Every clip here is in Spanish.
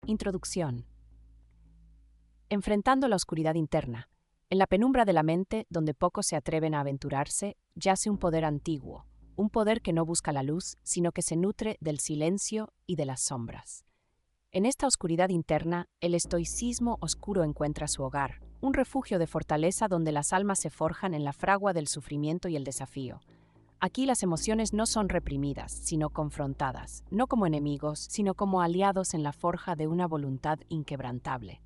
Introducción. Enfrentando la oscuridad interna. En la penumbra de la mente, donde pocos se atreven a aventurarse, yace un poder antiguo, un poder que no busca la luz, sino que se nutre del silencio y de las sombras. En esta oscuridad interna, el estoicismo oscuro encuentra su hogar, un refugio de fortaleza donde las almas se forjan en la fragua del sufrimiento y el desafío. Aquí las emociones no son reprimidas, sino confrontadas, no como enemigos, sino como aliados en la forja de una voluntad inquebrantable.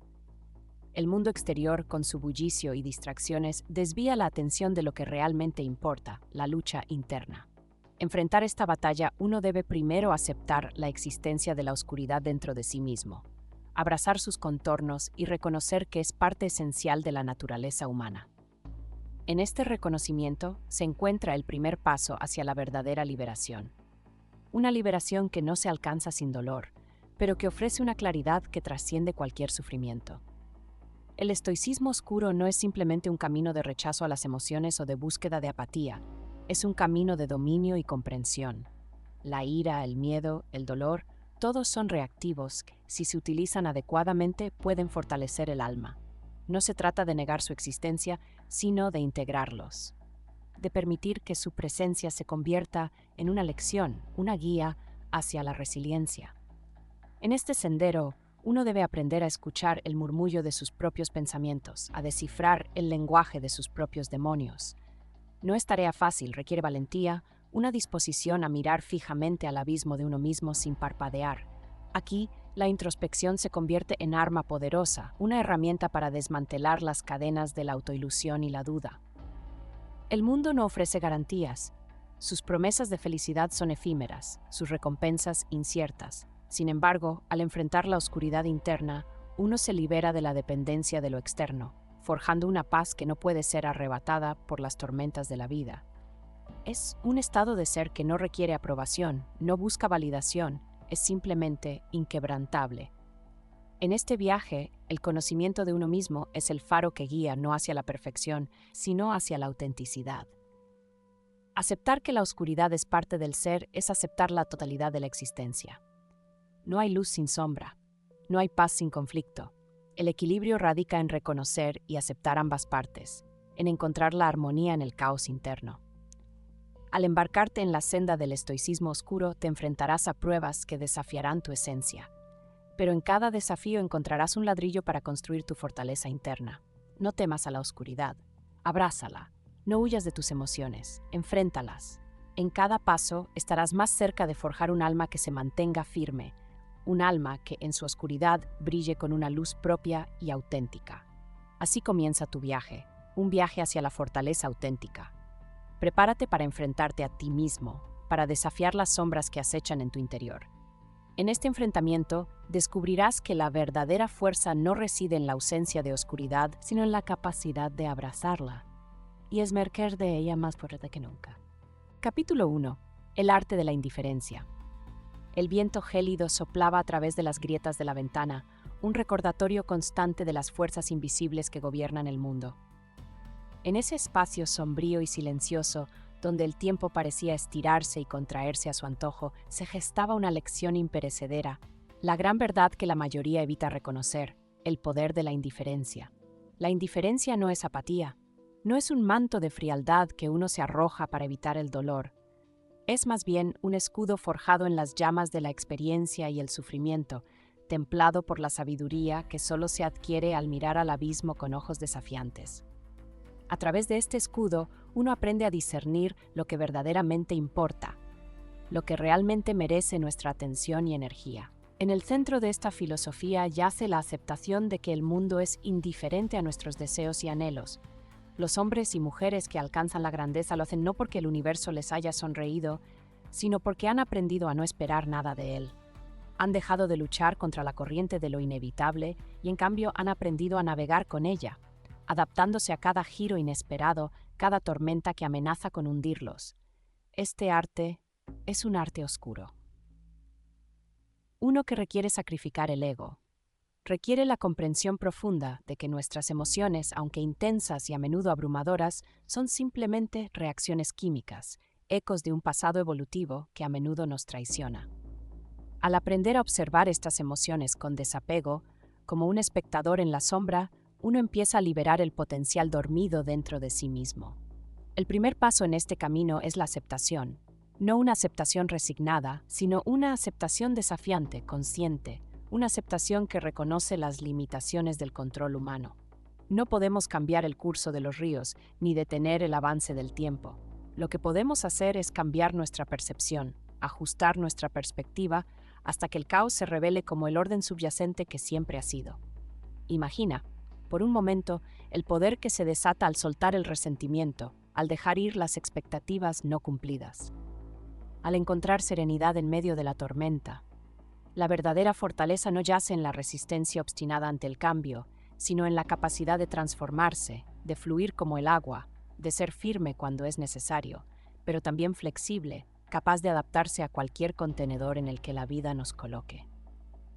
El mundo exterior, con su bullicio y distracciones, desvía la atención de lo que realmente importa, la lucha interna. Enfrentar esta batalla, uno debe primero aceptar la existencia de la oscuridad dentro de sí mismo, abrazar sus contornos y reconocer que es parte esencial de la naturaleza humana. En este reconocimiento se encuentra el primer paso hacia la verdadera liberación. Una liberación que no se alcanza sin dolor, pero que ofrece una claridad que trasciende cualquier sufrimiento. El estoicismo oscuro no es simplemente un camino de rechazo a las emociones o de búsqueda de apatía, es un camino de dominio y comprensión. La ira, el miedo, el dolor, todos son reactivos que, si se utilizan adecuadamente, pueden fortalecer el alma. No se trata de negar su existencia, sino de integrarlos, de permitir que su presencia se convierta en una lección, una guía hacia la resiliencia. En este sendero, uno debe aprender a escuchar el murmullo de sus propios pensamientos, a descifrar el lenguaje de sus propios demonios. No es tarea fácil, requiere valentía, una disposición a mirar fijamente al abismo de uno mismo sin parpadear. Aquí, la introspección se convierte en arma poderosa, una herramienta para desmantelar las cadenas de la autoilusión y la duda. El mundo no ofrece garantías. Sus promesas de felicidad son efímeras, sus recompensas inciertas. Sin embargo, al enfrentar la oscuridad interna, uno se libera de la dependencia de lo externo, forjando una paz que no puede ser arrebatada por las tormentas de la vida. Es un estado de ser que no requiere aprobación, no busca validación, es simplemente inquebrantable. En este viaje, el conocimiento de uno mismo es el faro que guía no hacia la perfección, sino hacia la autenticidad. Aceptar que la oscuridad es parte del ser es aceptar la totalidad de la existencia. No hay luz sin sombra, no hay paz sin conflicto. El equilibrio radica en reconocer y aceptar ambas partes, en encontrar la armonía en el caos interno. Al embarcarte en la senda del estoicismo oscuro, te enfrentarás a pruebas que desafiarán tu esencia. Pero en cada desafío encontrarás un ladrillo para construir tu fortaleza interna. No temas a la oscuridad, abrázala, no huyas de tus emociones, enfréntalas. En cada paso estarás más cerca de forjar un alma que se mantenga firme, un alma que en su oscuridad brille con una luz propia y auténtica. Así comienza tu viaje, un viaje hacia la fortaleza auténtica. Prepárate para enfrentarte a ti mismo, para desafiar las sombras que acechan en tu interior. En este enfrentamiento, descubrirás que la verdadera fuerza no reside en la ausencia de oscuridad, sino en la capacidad de abrazarla y emerger de ella más fuerte que nunca. Capítulo 1. El arte de la indiferencia. El viento gélido soplaba a través de las grietas de la ventana, un recordatorio constante de las fuerzas invisibles que gobiernan el mundo. En ese espacio sombrío y silencioso, donde el tiempo parecía estirarse y contraerse a su antojo, se gestaba una lección imperecedera, la gran verdad que la mayoría evita reconocer, el poder de la indiferencia. La indiferencia no es apatía, no es un manto de frialdad que uno se arroja para evitar el dolor. Es más bien un escudo forjado en las llamas de la experiencia y el sufrimiento, templado por la sabiduría que solo se adquiere al mirar al abismo con ojos desafiantes. A través de este escudo, uno aprende a discernir lo que verdaderamente importa, lo que realmente merece nuestra atención y energía. En el centro de esta filosofía yace la aceptación de que el mundo es indiferente a nuestros deseos y anhelos. Los hombres y mujeres que alcanzan la grandeza lo hacen no porque el universo les haya sonreído, sino porque han aprendido a no esperar nada de él. Han dejado de luchar contra la corriente de lo inevitable y en cambio han aprendido a navegar con ella, adaptándose a cada giro inesperado, cada tormenta que amenaza con hundirlos. Este arte es un arte oscuro. Uno que requiere sacrificar el ego. Requiere la comprensión profunda de que nuestras emociones, aunque intensas y a menudo abrumadoras, son simplemente reacciones químicas, ecos de un pasado evolutivo que a menudo nos traiciona. Al aprender a observar estas emociones con desapego, como un espectador en la sombra, uno empieza a liberar el potencial dormido dentro de sí mismo. El primer paso en este camino es la aceptación. No una aceptación resignada, sino una aceptación desafiante, consciente, una aceptación que reconoce las limitaciones del control humano. No podemos cambiar el curso de los ríos, ni detener el avance del tiempo. Lo que podemos hacer es cambiar nuestra percepción, ajustar nuestra perspectiva, hasta que el caos se revele como el orden subyacente que siempre ha sido. Imagina, por un momento, el poder que se desata al soltar el resentimiento, al dejar ir las expectativas no cumplidas. Al encontrar serenidad en medio de la tormenta. La verdadera fortaleza no yace en la resistencia obstinada ante el cambio, sino en la capacidad de transformarse, de fluir como el agua, de ser firme cuando es necesario, pero también flexible, capaz de adaptarse a cualquier contenedor en el que la vida nos coloque.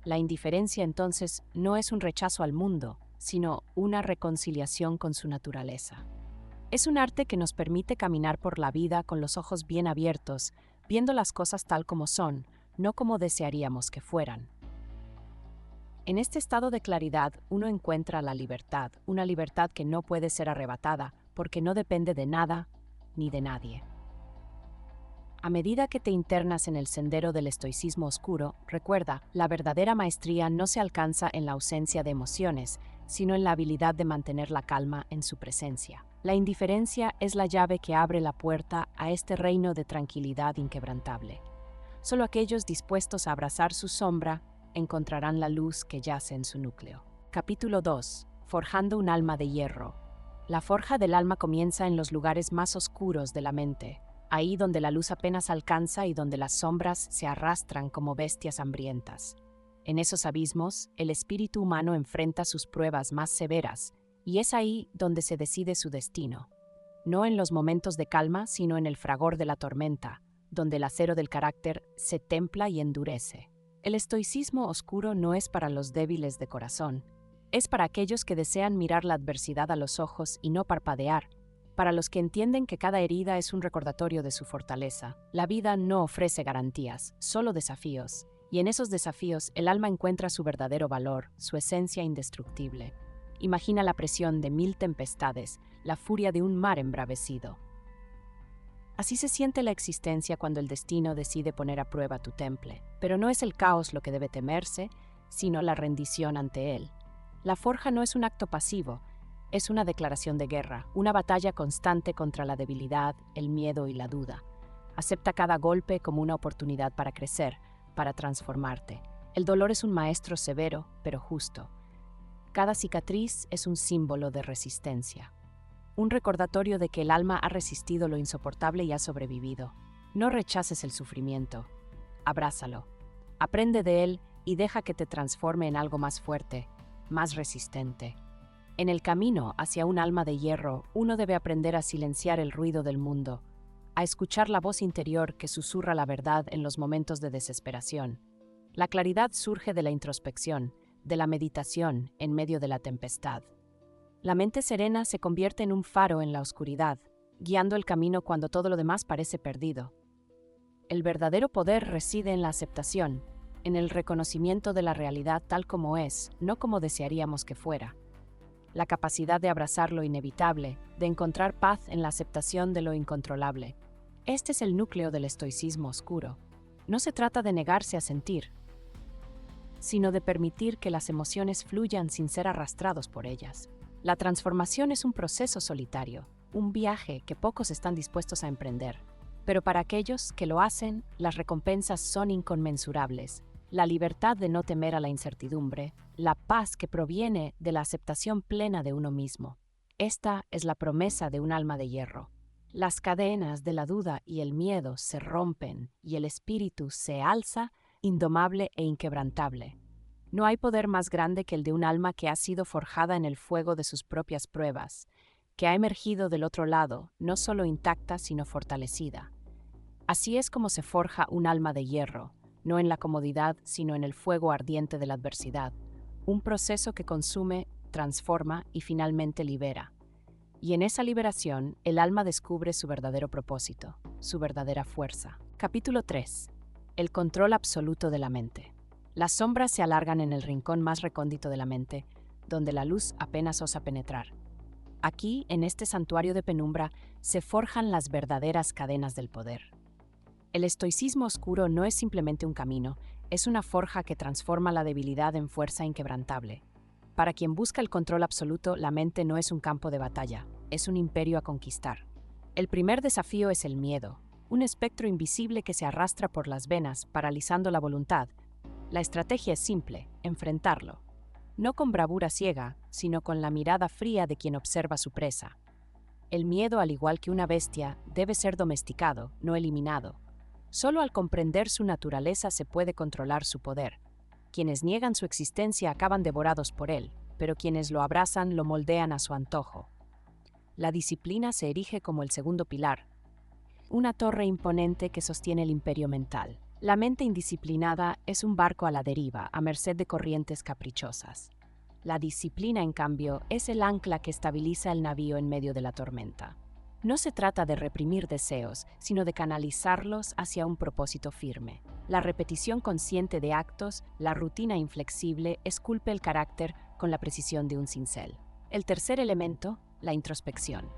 La indiferencia entonces no es un rechazo al mundo, sino una reconciliación con su naturaleza. Es un arte que nos permite caminar por la vida con los ojos bien abiertos, viendo las cosas tal como son, no como desearíamos que fueran. En este estado de claridad uno encuentra la libertad, una libertad que no puede ser arrebatada, porque no depende de nada ni de nadie. A medida que te internas en el sendero del estoicismo oscuro, recuerda, la verdadera maestría no se alcanza en la ausencia de emociones, sino en la habilidad de mantener la calma en su presencia. La indiferencia es la llave que abre la puerta a este reino de tranquilidad inquebrantable. Solo aquellos dispuestos a abrazar su sombra encontrarán la luz que yace en su núcleo. Capítulo 2. Forjando un alma de hierro. La forja del alma comienza en los lugares más oscuros de la mente, ahí donde la luz apenas alcanza y donde las sombras se arrastran como bestias hambrientas. En esos abismos, el espíritu humano enfrenta sus pruebas más severas, y es ahí donde se decide su destino. No en los momentos de calma, sino en el fragor de la tormenta, donde el acero del carácter se templa y endurece. El estoicismo oscuro no es para los débiles de corazón, es para aquellos que desean mirar la adversidad a los ojos y no parpadear, para los que entienden que cada herida es un recordatorio de su fortaleza. La vida no ofrece garantías, solo desafíos, y en esos desafíos el alma encuentra su verdadero valor, su esencia indestructible. Imagina la presión de 1000 tempestades, la furia de un mar embravecido. Así se siente la existencia cuando el destino decide poner a prueba tu temple. Pero no es el caos lo que debe temerse, sino la rendición ante él. La forja no es un acto pasivo, es una declaración de guerra, una batalla constante contra la debilidad, el miedo y la duda. Acepta cada golpe como una oportunidad para crecer, para transformarte. El dolor es un maestro severo, pero justo. Cada cicatriz es un símbolo de resistencia. Un recordatorio de que el alma ha resistido lo insoportable y ha sobrevivido. No rechaces el sufrimiento. Abrázalo. Aprende de él y deja que te transforme en algo más fuerte, más resistente. En el camino hacia un alma de hierro, uno debe aprender a silenciar el ruido del mundo, a escuchar la voz interior que susurra la verdad en los momentos de desesperación. La claridad surge de la introspección, de la meditación en medio de la tempestad. La mente serena se convierte en un faro en la oscuridad, guiando el camino cuando todo lo demás parece perdido. El verdadero poder reside en la aceptación, en el reconocimiento de la realidad tal como es, no como desearíamos que fuera. La capacidad de abrazar lo inevitable, de encontrar paz en la aceptación de lo incontrolable. Este es el núcleo del estoicismo oscuro. No se trata de negarse a sentir, sino de permitir que las emociones fluyan sin ser arrastrados por ellas. La transformación es un proceso solitario, un viaje que pocos están dispuestos a emprender. Pero para aquellos que lo hacen, las recompensas son inconmensurables. La libertad de no temer a la incertidumbre, la paz que proviene de la aceptación plena de uno mismo. Esta es la promesa de un alma de hierro. Las cadenas de la duda y el miedo se rompen y el espíritu se alza, indomable e inquebrantable. No hay poder más grande que el de un alma que ha sido forjada en el fuego de sus propias pruebas, que ha emergido del otro lado, no solo intacta, sino fortalecida. Así es como se forja un alma de hierro, no en la comodidad, sino en el fuego ardiente de la adversidad, un proceso que consume, transforma y finalmente libera. Y en esa liberación, el alma descubre su verdadero propósito, su verdadera fuerza. Capítulo 3. El control absoluto de la mente. Las sombras se alargan en el rincón más recóndito de la mente, donde la luz apenas osa penetrar. Aquí, en este santuario de penumbra, se forjan las verdaderas cadenas del poder. El estoicismo oscuro no es simplemente un camino, es una forja que transforma la debilidad en fuerza inquebrantable. Para quien busca el control absoluto, la mente no es un campo de batalla, es un imperio a conquistar. El primer desafío es el miedo, un espectro invisible que se arrastra por las venas, paralizando la voluntad. La estrategia es simple, enfrentarlo. No con bravura ciega, sino con la mirada fría de quien observa su presa. El miedo, al igual que una bestia, debe ser domesticado, no eliminado. Solo al comprender su naturaleza se puede controlar su poder. Quienes niegan su existencia acaban devorados por él, pero quienes lo abrazan lo moldean a su antojo. La disciplina se erige como el segundo pilar, una torre imponente que sostiene el imperio mental. La mente indisciplinada es un barco a la deriva, a merced de corrientes caprichosas. La disciplina, en cambio, es el ancla que estabiliza el navío en medio de la tormenta. No se trata de reprimir deseos, sino de canalizarlos hacia un propósito firme. La repetición consciente de actos, la rutina inflexible, esculpe el carácter con la precisión de un cincel. El tercer elemento, la introspección.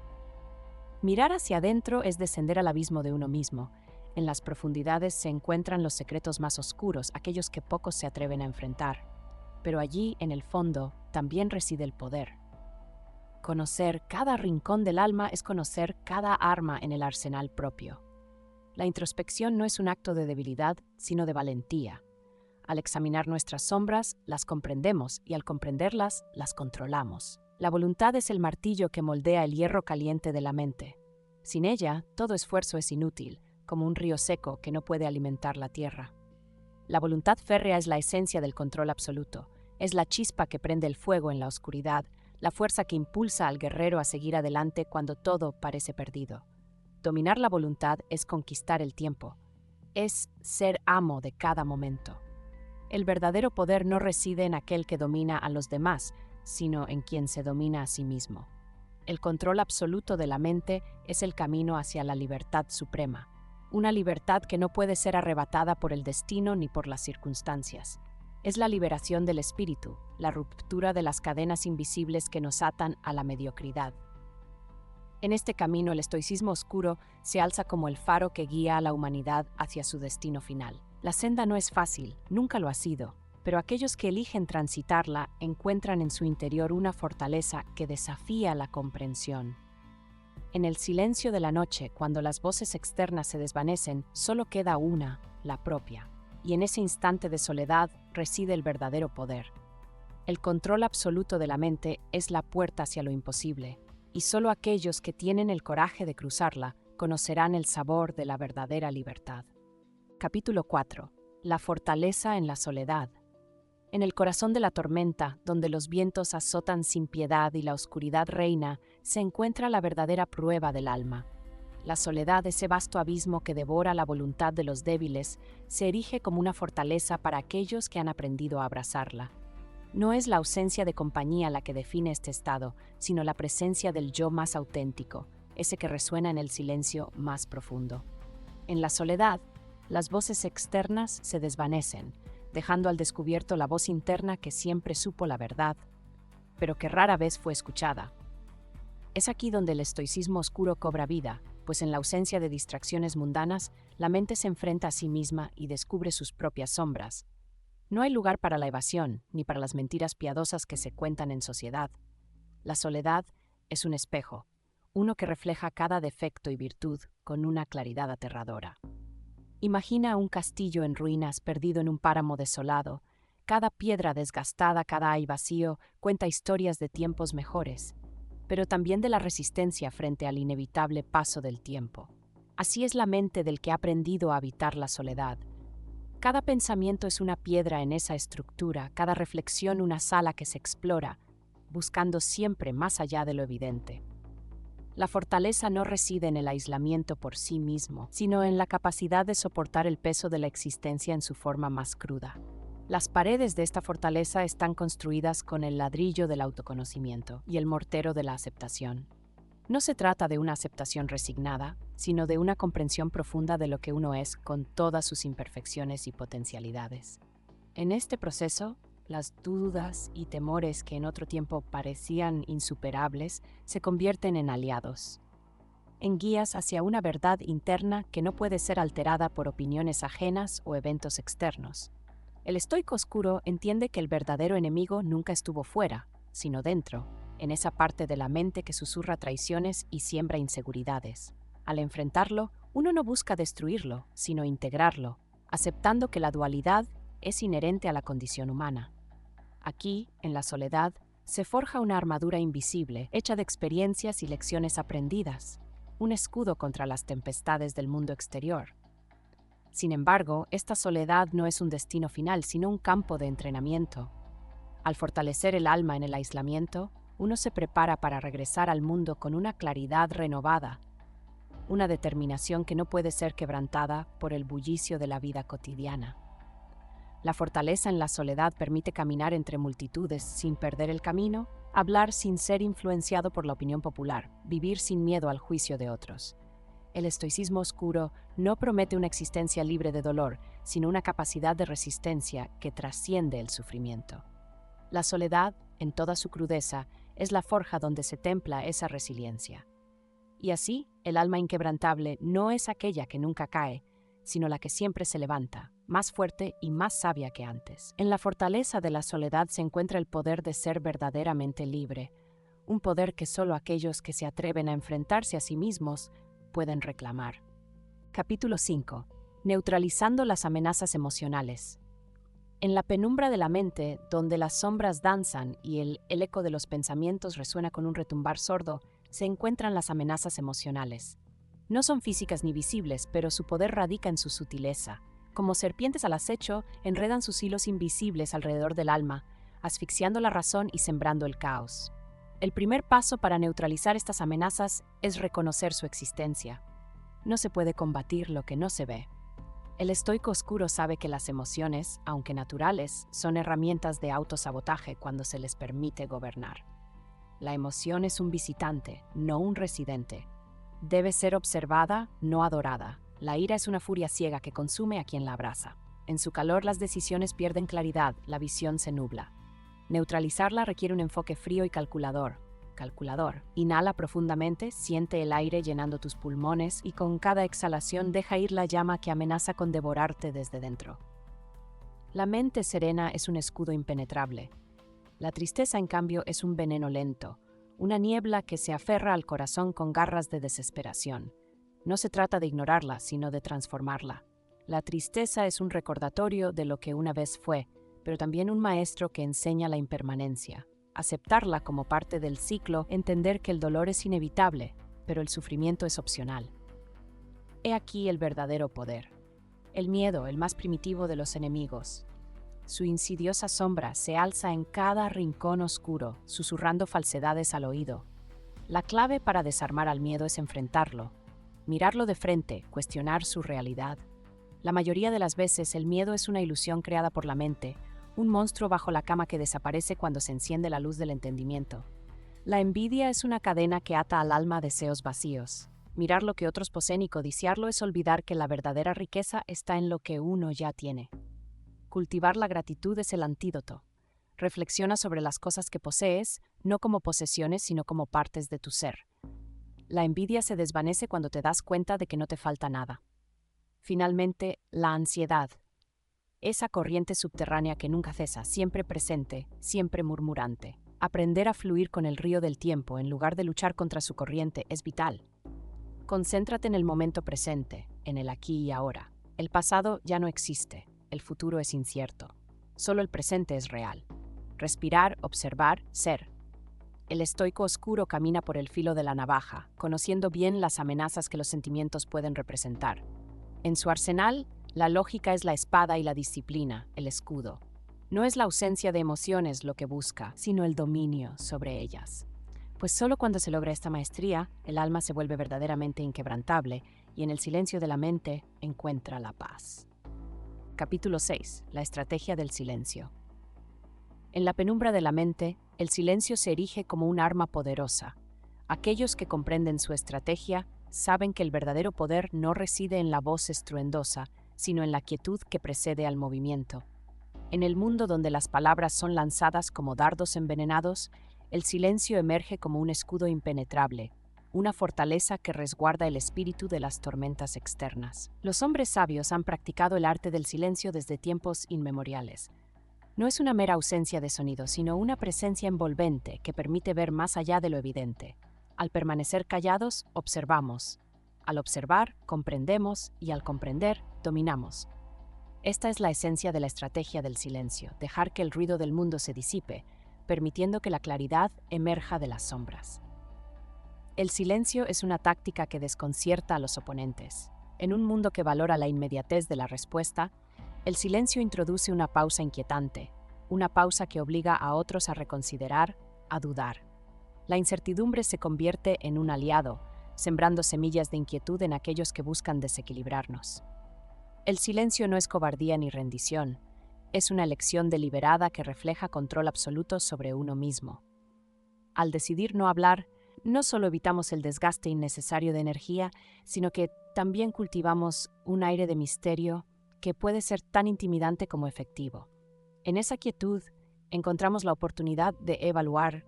Mirar hacia adentro es descender al abismo de uno mismo. En las profundidades se encuentran los secretos más oscuros, aquellos que pocos se atreven a enfrentar. Pero allí, en el fondo, también reside el poder. Conocer cada rincón del alma es conocer cada arma en el arsenal propio. La introspección no es un acto de debilidad, sino de valentía. Al examinar nuestras sombras, las comprendemos y al comprenderlas, las controlamos. La voluntad es el martillo que moldea el hierro caliente de la mente. Sin ella, todo esfuerzo es inútil, como un río seco que no puede alimentar la tierra. La voluntad férrea es la esencia del control absoluto. Es la chispa que prende el fuego en la oscuridad, la fuerza que impulsa al guerrero a seguir adelante cuando todo parece perdido. Dominar la voluntad es conquistar el tiempo. Es ser amo de cada momento. El verdadero poder no reside en aquel que domina a los demás, sino en quien se domina a sí mismo. El control absoluto de la mente es el camino hacia la libertad suprema, una libertad que no puede ser arrebatada por el destino ni por las circunstancias. Es la liberación del espíritu, la ruptura de las cadenas invisibles que nos atan a la mediocridad. En este camino, el estoicismo oscuro se alza como el faro que guía a la humanidad hacia su destino final. La senda no es fácil, nunca lo ha sido, pero aquellos que eligen transitarla encuentran en su interior una fortaleza que desafía la comprensión. En el silencio de la noche, cuando las voces externas se desvanecen, solo queda una, la propia. Y en ese instante de soledad reside el verdadero poder. El control absoluto de la mente es la puerta hacia lo imposible, y solo aquellos que tienen el coraje de cruzarla conocerán el sabor de la verdadera libertad. Capítulo 4. La fortaleza en la soledad. En el corazón de la tormenta, donde los vientos azotan sin piedad y la oscuridad reina, se encuentra la verdadera prueba del alma. La soledad, ese vasto abismo que devora la voluntad de los débiles, se erige como una fortaleza para aquellos que han aprendido a abrazarla. No es la ausencia de compañía la que define este estado, sino la presencia del yo más auténtico, ese que resuena en el silencio más profundo. En la soledad, las voces externas se desvanecen, dejando al descubierto la voz interna que siempre supo la verdad, pero que rara vez fue escuchada. Es aquí donde el estoicismo oscuro cobra vida, pues en la ausencia de distracciones mundanas, la mente se enfrenta a sí misma y descubre sus propias sombras. No hay lugar para la evasión, ni para las mentiras piadosas que se cuentan en sociedad. La soledad es un espejo, uno que refleja cada defecto y virtud con una claridad aterradora. Imagina un castillo en ruinas perdido en un páramo desolado. Cada piedra desgastada, cada ay vacío, cuenta historias de tiempos mejores, pero también de la resistencia frente al inevitable paso del tiempo. Así es la mente del que ha aprendido a habitar la soledad. Cada pensamiento es una piedra en esa estructura, cada reflexión una sala que se explora, buscando siempre más allá de lo evidente. La fortaleza no reside en el aislamiento por sí mismo, sino en la capacidad de soportar el peso de la existencia en su forma más cruda. Las paredes de esta fortaleza están construidas con el ladrillo del autoconocimiento y el mortero de la aceptación. No se trata de una aceptación resignada, sino de una comprensión profunda de lo que uno es con todas sus imperfecciones y potencialidades. En este proceso, las dudas y temores que en otro tiempo parecían insuperables se convierten en aliados, en guías hacia una verdad interna que no puede ser alterada por opiniones ajenas o eventos externos. El estoico oscuro entiende que el verdadero enemigo nunca estuvo fuera, sino dentro, en esa parte de la mente que susurra traiciones y siembra inseguridades. Al enfrentarlo, uno no busca destruirlo, sino integrarlo, aceptando que la dualidad es inherente a la condición humana. Aquí, en la soledad, se forja una armadura invisible, hecha de experiencias y lecciones aprendidas, un escudo contra las tempestades del mundo exterior. Sin embargo, esta soledad no es un destino final, sino un campo de entrenamiento. Al fortalecer el alma en el aislamiento, uno se prepara para regresar al mundo con una claridad renovada, una determinación que no puede ser quebrantada por el bullicio de la vida cotidiana. La fortaleza en la soledad permite caminar entre multitudes sin perder el camino, hablar sin ser influenciado por la opinión popular, vivir sin miedo al juicio de otros. El estoicismo oscuro no promete una existencia libre de dolor, sino una capacidad de resistencia que trasciende el sufrimiento. La soledad, en toda su crudeza, es la forja donde se templa esa resiliencia. Y así, el alma inquebrantable no es aquella que nunca cae, sino la que siempre se levanta, más fuerte y más sabia que antes. En la fortaleza de la soledad se encuentra el poder de ser verdaderamente libre, un poder que solo aquellos que se atreven a enfrentarse a sí mismos pueden reclamar. Capítulo 5. Neutralizando las amenazas emocionales. En la penumbra de la mente, donde las sombras danzan y el eco de los pensamientos resuena con un retumbar sordo, se encuentran las amenazas emocionales. No son físicas ni visibles, pero su poder radica en su sutileza. Como serpientes al acecho, enredan sus hilos invisibles alrededor del alma, asfixiando la razón y sembrando el caos. El primer paso para neutralizar estas amenazas es reconocer su existencia. No se puede combatir lo que no se ve. El estoico oscuro sabe que las emociones, aunque naturales, son herramientas de autosabotaje cuando se les permite gobernar. La emoción es un visitante, no un residente. Debe ser observada, no adorada. La ira es una furia ciega que consume a quien la abraza. En su calor las decisiones pierden claridad, la visión se nubla. Neutralizarla requiere un enfoque frío y calculador. Inhala profundamente, siente el aire llenando tus pulmones y con cada exhalación deja ir la llama que amenaza con devorarte desde dentro. La mente serena es un escudo impenetrable. La tristeza, en cambio, es un veneno lento, una niebla que se aferra al corazón con garras de desesperación. No se trata de ignorarla, sino de transformarla. La tristeza es un recordatorio de lo que una vez fue, pero también un maestro que enseña la impermanencia. Aceptarla como parte del ciclo, entender que el dolor es inevitable, pero el sufrimiento es opcional. He aquí el verdadero poder. El miedo, el más primitivo de los enemigos. Su insidiosa sombra se alza en cada rincón oscuro, susurrando falsedades al oído. La clave para desarmar al miedo es enfrentarlo, mirarlo de frente, cuestionar su realidad. La mayoría de las veces el miedo es una ilusión creada por la mente, un monstruo bajo la cama que desaparece cuando se enciende la luz del entendimiento. La envidia es una cadena que ata al alma a deseos vacíos. Mirar lo que otros poseen y codiciarlo es olvidar que la verdadera riqueza está en lo que uno ya tiene. Cultivar la gratitud es el antídoto. Reflexiona sobre las cosas que posees, no como posesiones, sino como partes de tu ser. La envidia se desvanece cuando te das cuenta de que no te falta nada. Finalmente, la ansiedad. Esa corriente subterránea que nunca cesa, siempre presente, siempre murmurante. Aprender a fluir con el río del tiempo en lugar de luchar contra su corriente es vital. Concéntrate en el momento presente, en el aquí y ahora. El pasado ya no existe, el futuro es incierto. Solo el presente es real. Respirar, observar, ser. El estoico oscuro camina por el filo de la navaja, conociendo bien las amenazas que los sentimientos pueden representar. En su arsenal, la lógica es la espada y la disciplina, el escudo. No es la ausencia de emociones lo que busca, sino el dominio sobre ellas. Pues solo cuando se logra esta maestría, el alma se vuelve verdaderamente inquebrantable y en el silencio de la mente encuentra la paz. Capítulo 6. La estrategia del silencio. En la penumbra de la mente, el silencio se erige como un arma poderosa. Aquellos que comprenden su estrategia saben que el verdadero poder no reside en la voz estruendosa, sino en la quietud que precede al movimiento. En el mundo donde las palabras son lanzadas como dardos envenenados, el silencio emerge como un escudo impenetrable, una fortaleza que resguarda el espíritu de las tormentas externas. Los hombres sabios han practicado el arte del silencio desde tiempos inmemoriales. No es una mera ausencia de sonido, sino una presencia envolvente que permite ver más allá de lo evidente. Al permanecer callados, observamos. Al observar, comprendemos y al comprender, dominamos. Esta es la esencia de la estrategia del silencio, dejar que el ruido del mundo se disipe, permitiendo que la claridad emerja de las sombras. El silencio es una táctica que desconcierta a los oponentes. En un mundo que valora la inmediatez de la respuesta, el silencio introduce una pausa inquietante, una pausa que obliga a otros a reconsiderar, a dudar. La incertidumbre se convierte en un aliado, sembrando semillas de inquietud en aquellos que buscan desequilibrarnos. El silencio no es cobardía ni rendición, es una elección deliberada que refleja control absoluto sobre uno mismo. Al decidir no hablar, no solo evitamos el desgaste innecesario de energía, sino que también cultivamos un aire de misterio que puede ser tan intimidante como efectivo. En esa quietud encontramos la oportunidad de evaluar,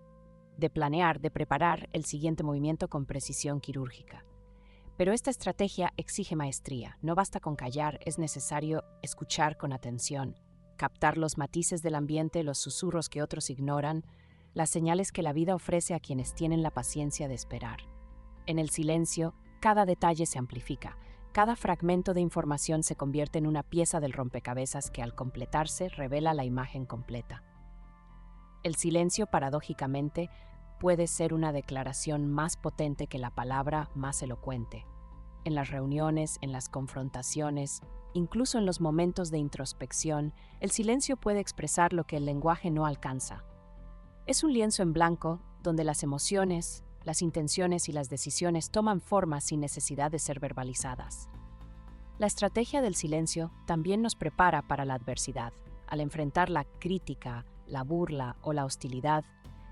de planear, de preparar el siguiente movimiento con precisión quirúrgica. Pero esta estrategia exige maestría. No basta con callar, es necesario escuchar con atención, captar los matices del ambiente, los susurros que otros ignoran, las señales que la vida ofrece a quienes tienen la paciencia de esperar. En el silencio, cada detalle se amplifica, cada fragmento de información se convierte en una pieza del rompecabezas que al completarse revela la imagen completa. El silencio, paradójicamente, puede ser una declaración más potente que la palabra más elocuente. En las reuniones, en las confrontaciones, incluso en los momentos de introspección, el silencio puede expresar lo que el lenguaje no alcanza. Es un lienzo en blanco donde las emociones, las intenciones y las decisiones toman forma sin necesidad de ser verbalizadas. La estrategia del silencio también nos prepara para la adversidad. Al enfrentar la crítica, la burla o la hostilidad,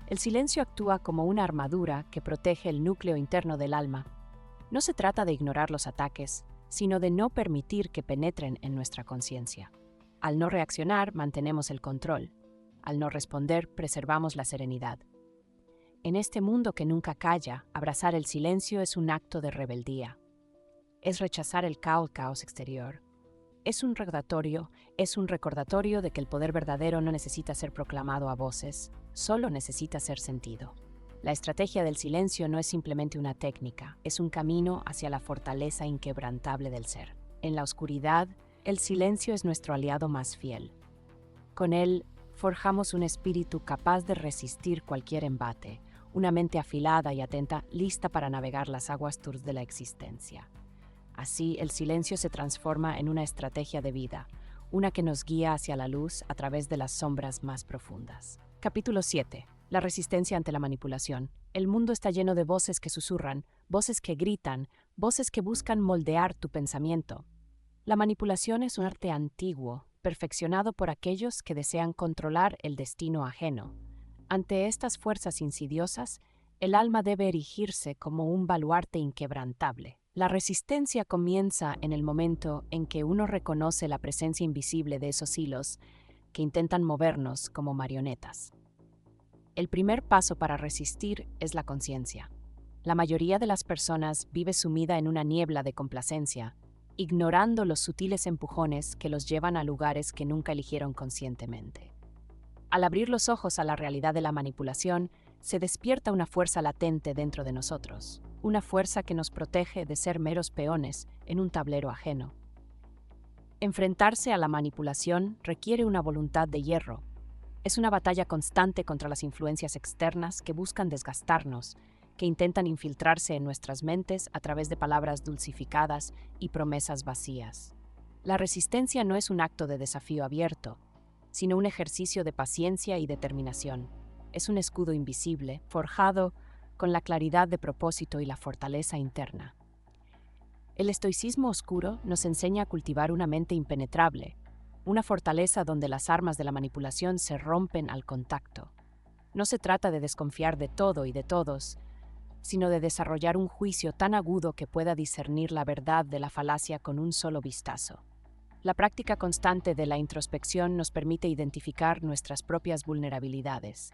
el silencio actúa como una armadura que protege el núcleo interno del alma. No se trata de ignorar los ataques, sino de no permitir que penetren en nuestra conciencia. Al no reaccionar, mantenemos el control. Al no responder, preservamos la serenidad. En este mundo que nunca calla, abrazar el silencio es un acto de rebeldía. Es rechazar el caos exterior. Es un recordatorio de que el poder verdadero no necesita ser proclamado a voces, solo necesita ser sentido. La estrategia del silencio no es simplemente una técnica, es un camino hacia la fortaleza inquebrantable del ser. En la oscuridad, el silencio es nuestro aliado más fiel. Con él, forjamos un espíritu capaz de resistir cualquier embate, una mente afilada y atenta, lista para navegar las aguas turbias de la existencia. Así, el silencio se transforma en una estrategia de vida, una que nos guía hacia la luz a través de las sombras más profundas. Capítulo 7. La resistencia ante la manipulación. El mundo está lleno de voces que susurran, voces que gritan, voces que buscan moldear tu pensamiento. La manipulación es un arte antiguo, perfeccionado por aquellos que desean controlar el destino ajeno. Ante estas fuerzas insidiosas, el alma debe erigirse como un baluarte inquebrantable. La resistencia comienza en el momento en que uno reconoce la presencia invisible de esos hilos que intentan movernos como marionetas. El primer paso para resistir es la conciencia. La mayoría de las personas vive sumida en una niebla de complacencia, ignorando los sutiles empujones que los llevan a lugares que nunca eligieron conscientemente. Al abrir los ojos a la realidad de la manipulación, se despierta una fuerza latente dentro de nosotros, una fuerza que nos protege de ser meros peones en un tablero ajeno. Enfrentarse a la manipulación requiere una voluntad de hierro. Es una batalla constante contra las influencias externas que buscan desgastarnos, que intentan infiltrarse en nuestras mentes a través de palabras dulcificadas y promesas vacías. La resistencia no es un acto de desafío abierto, sino un ejercicio de paciencia y determinación. Es un escudo invisible, forjado con la claridad de propósito y la fortaleza interna. El estoicismo oscuro nos enseña a cultivar una mente impenetrable, una fortaleza donde las armas de la manipulación se rompen al contacto. No se trata de desconfiar de todo y de todos, sino de desarrollar un juicio tan agudo que pueda discernir la verdad de la falacia con un solo vistazo. La práctica constante de la introspección nos permite identificar nuestras propias vulnerabilidades,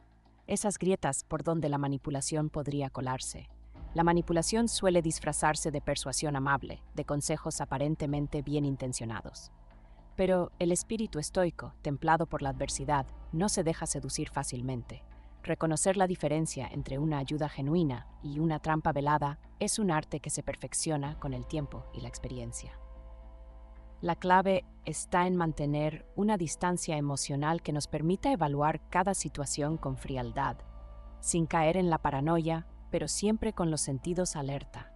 esas grietas por donde la manipulación podría colarse. La manipulación suele disfrazarse de persuasión amable, de consejos aparentemente bien intencionados. Pero el espíritu estoico, templado por la adversidad, no se deja seducir fácilmente. Reconocer la diferencia entre una ayuda genuina y una trampa velada es un arte que se perfecciona con el tiempo y la experiencia. La clave está en mantener una distancia emocional que nos permita evaluar cada situación con frialdad, sin caer en la paranoia, pero siempre con los sentidos alerta.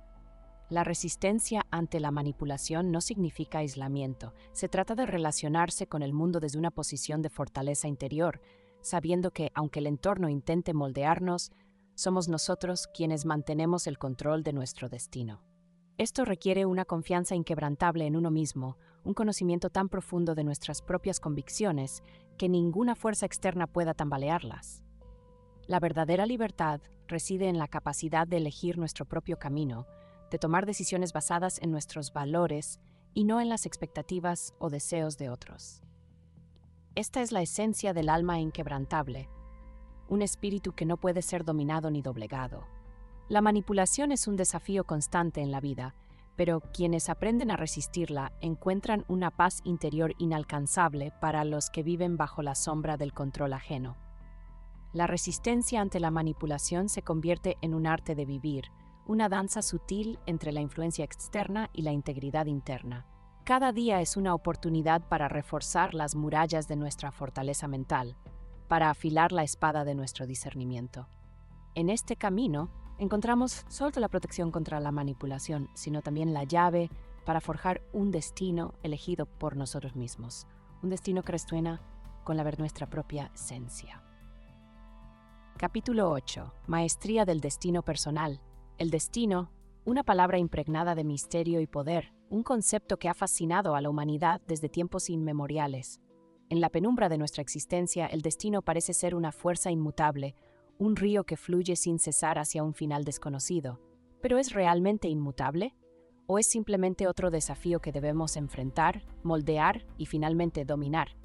La resistencia ante la manipulación no significa aislamiento. Se trata de relacionarse con el mundo desde una posición de fortaleza interior, sabiendo que, aunque el entorno intente moldearnos, somos nosotros quienes mantenemos el control de nuestro destino. Esto requiere una confianza inquebrantable en uno mismo, un conocimiento tan profundo de nuestras propias convicciones que ninguna fuerza externa pueda tambalearlas. La verdadera libertad reside en la capacidad de elegir nuestro propio camino, de tomar decisiones basadas en nuestros valores y no en las expectativas o deseos de otros. Esta es la esencia del alma inquebrantable, un espíritu que no puede ser dominado ni doblegado. La manipulación es un desafío constante en la vida, pero quienes aprenden a resistirla encuentran una paz interior inalcanzable para los que viven bajo la sombra del control ajeno. La resistencia ante la manipulación se convierte en un arte de vivir, una danza sutil entre la influencia externa y la integridad interna. Cada día es una oportunidad para reforzar las murallas de nuestra fortaleza mental, para afilar la espada de nuestro discernimiento. En este camino, encontramos solo la protección contra la manipulación, sino también la llave para forjar un destino elegido por nosotros mismos, un destino que resuena con nuestra propia esencia. Capítulo 8. Maestría del destino personal. El destino, una palabra impregnada de misterio y poder, un concepto que ha fascinado a la humanidad desde tiempos inmemoriales. En la penumbra de nuestra existencia, el destino parece ser una fuerza inmutable, un río que fluye sin cesar hacia un final desconocido. ¿Pero es realmente inmutable? ¿O es simplemente otro desafío que debemos enfrentar, moldear y finalmente dominar?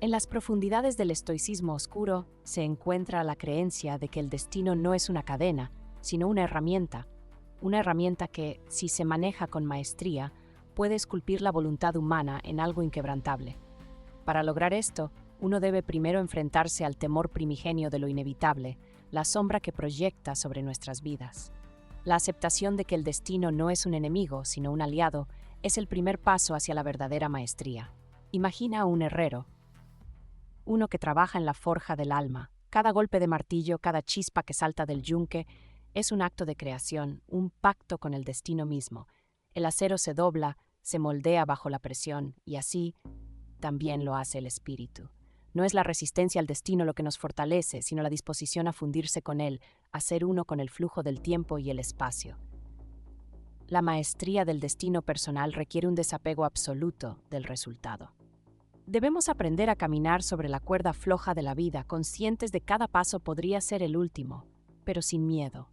En las profundidades del estoicismo oscuro se encuentra la creencia de que el destino no es una cadena, sino una herramienta que, si se maneja con maestría, puede esculpir la voluntad humana en algo inquebrantable. Para lograr esto, uno debe primero enfrentarse al temor primigenio de lo inevitable, la sombra que proyecta sobre nuestras vidas. La aceptación de que el destino no es un enemigo, sino un aliado, es el primer paso hacia la verdadera maestría. Imagina a un herrero, uno que trabaja en la forja del alma. Cada golpe de martillo, cada chispa que salta del yunque, es un acto de creación, un pacto con el destino mismo. El acero se dobla, se moldea bajo la presión, y así también lo hace el espíritu. No es la resistencia al destino lo que nos fortalece, sino la disposición a fundirse con él, a ser uno con el flujo del tiempo y el espacio. La maestría del destino personal requiere un desapego absoluto del resultado. Debemos aprender a caminar sobre la cuerda floja de la vida, conscientes de que cada paso podría ser el último, pero sin miedo.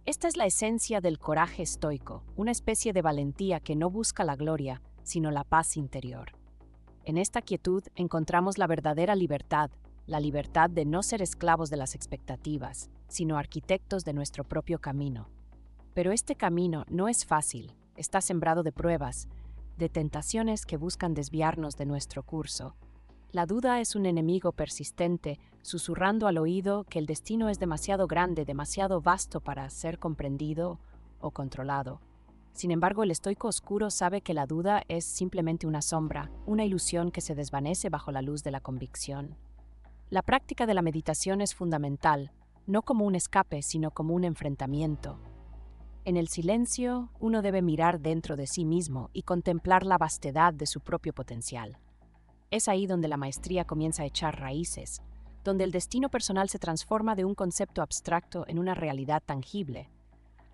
Esta es la esencia del coraje estoico, una especie de valentía que no busca la gloria, sino la paz interior. En esta quietud encontramos la verdadera libertad, la libertad de no ser esclavos de las expectativas, sino arquitectos de nuestro propio camino. Pero este camino no es fácil, está sembrado de pruebas, de tentaciones que buscan desviarnos de nuestro curso. La duda es un enemigo persistente, susurrando al oído que el destino es demasiado grande, demasiado vasto para ser comprendido o controlado. Sin embargo, el estoico oscuro sabe que la duda es simplemente una sombra, una ilusión que se desvanece bajo la luz de la convicción. La práctica de la meditación es fundamental, no como un escape, sino como un enfrentamiento. En el silencio, uno debe mirar dentro de sí mismo y contemplar la vastedad de su propio potencial. Es ahí donde la maestría comienza a echar raíces, donde el destino personal se transforma de un concepto abstracto en una realidad tangible.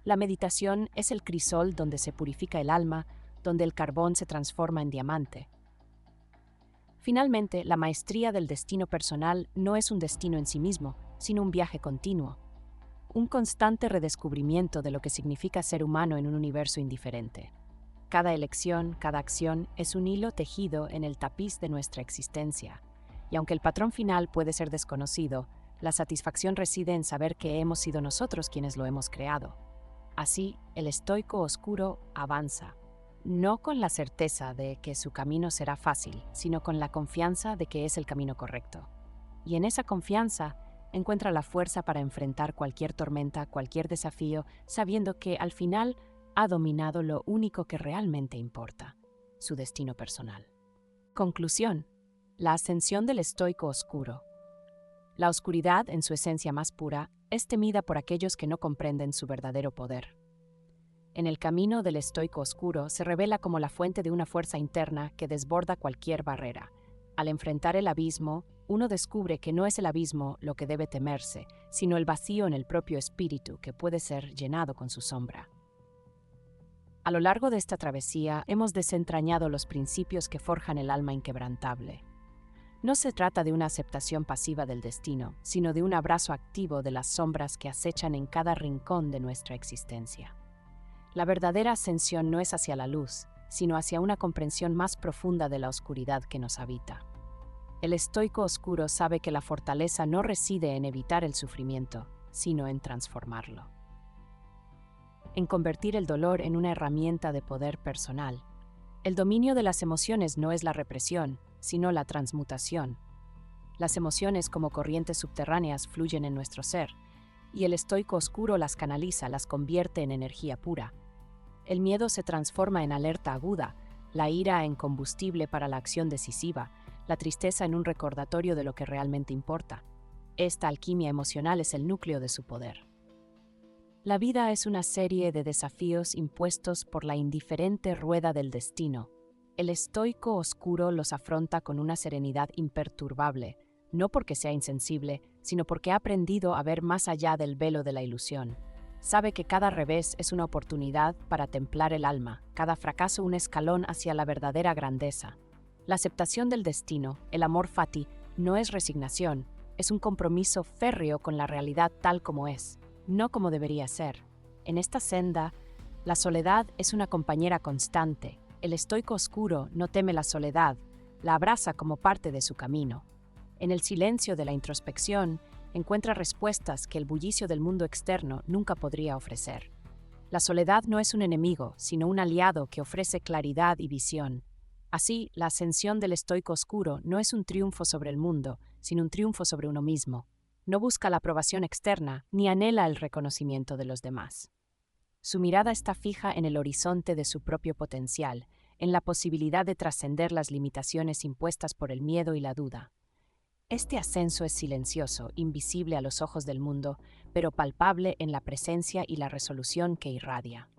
La meditación es el crisol donde se purifica el alma, donde el carbón se transforma en diamante. Finalmente, la maestría del destino personal no es un destino en sí mismo, sino un viaje continuo. un constante redescubrimiento de lo que significa ser humano en un universo indiferente. Cada elección, cada acción es un hilo tejido en el tapiz de nuestra existencia, y aunque el patrón final puede ser desconocido, la satisfacción reside en saber que hemos sido nosotros quienes lo hemos creado. Así, el estoico oscuro avanza, no con la certeza de que su camino será fácil, sino con la confianza de que es el camino correcto. Y en esa confianza encuentra la fuerza para enfrentar cualquier tormenta, cualquier desafío, sabiendo que al final ha dominado lo único que realmente importa, su destino personal. Conclusión: la ascensión del estoico oscuro. La oscuridad, en su esencia más pura, es temida por aquellos que no comprenden su verdadero poder. En el camino del estoico oscuro se revela como la fuente de una fuerza interna que desborda cualquier barrera. Al enfrentar el abismo, uno descubre que no es el abismo lo que debe temerse, sino el vacío en el propio espíritu que puede ser llenado con su sombra. A lo largo de esta travesía hemos desentrañado los principios que forjan el alma inquebrantable. No se trata de una aceptación pasiva del destino, sino de un abrazo activo de las sombras que acechan en cada rincón de nuestra existencia. La verdadera ascensión no es hacia la luz, sino hacia una comprensión más profunda de la oscuridad que nos habita. El estoico oscuro sabe que la fortaleza no reside en evitar el sufrimiento, sino en transformarlo. En convertir el dolor en una herramienta de poder personal. El dominio de las emociones no es la represión, sino la transmutación. Las emociones como corrientes subterráneas fluyen en nuestro ser, y el estoico oscuro las canaliza, las convierte en energía pura. El miedo se transforma en alerta aguda, la ira en combustible para la acción decisiva, la tristeza en un recordatorio de lo que realmente importa. Esta alquimia emocional es el núcleo de su poder. La vida es una serie de desafíos impuestos por la indiferente rueda del destino. El estoico oscuro los afronta con una serenidad imperturbable, no porque sea insensible, sino porque ha aprendido a ver más allá del velo de la ilusión. Sabe que cada revés es una oportunidad para templar el alma, cada fracaso un escalón hacia la verdadera grandeza. La aceptación del destino, el amor fati, no es resignación, es un compromiso férreo con la realidad tal como es, no como debería ser. En esta senda, la soledad es una compañera constante. El estoico oscuro no teme la soledad, la abraza como parte de su camino. En el silencio de la introspección, encuentra respuestas que el bullicio del mundo externo nunca podría ofrecer. La soledad no es un enemigo, sino un aliado que ofrece claridad y visión. Así, la ascensión del estoico oscuro no es un triunfo sobre el mundo, sino un triunfo sobre uno mismo. No busca la aprobación externa, ni anhela el reconocimiento de los demás. Su mirada está fija en el horizonte de su propio potencial, en la posibilidad de trascender las limitaciones impuestas por el miedo y la duda. Este ascenso es silencioso, invisible a los ojos del mundo, pero palpable en la presencia y la resolución que irradia.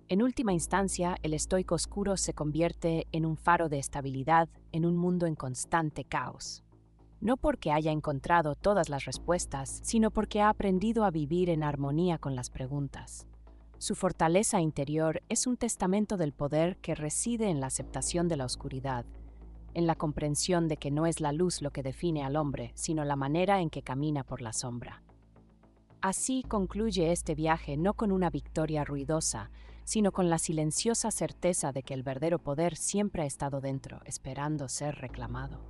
En última instancia, el estoico oscuro se convierte en un faro de estabilidad en un mundo en constante caos. No porque haya encontrado todas las respuestas, sino porque ha aprendido a vivir en armonía con las preguntas. Su fortaleza interior es un testamento del poder que reside en la aceptación de la oscuridad, en la comprensión de que no es la luz lo que define al hombre, sino la manera en que camina por la sombra. Así concluye este viaje no con una victoria ruidosa, sino con la silenciosa certeza de que el verdadero poder siempre ha estado dentro, esperando ser reclamado.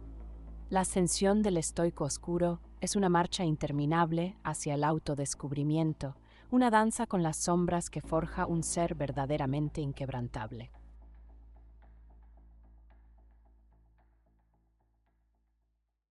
La ascensión del estoico oscuro es una marcha interminable hacia el autodescubrimiento, una danza con las sombras que forja un ser verdaderamente inquebrantable.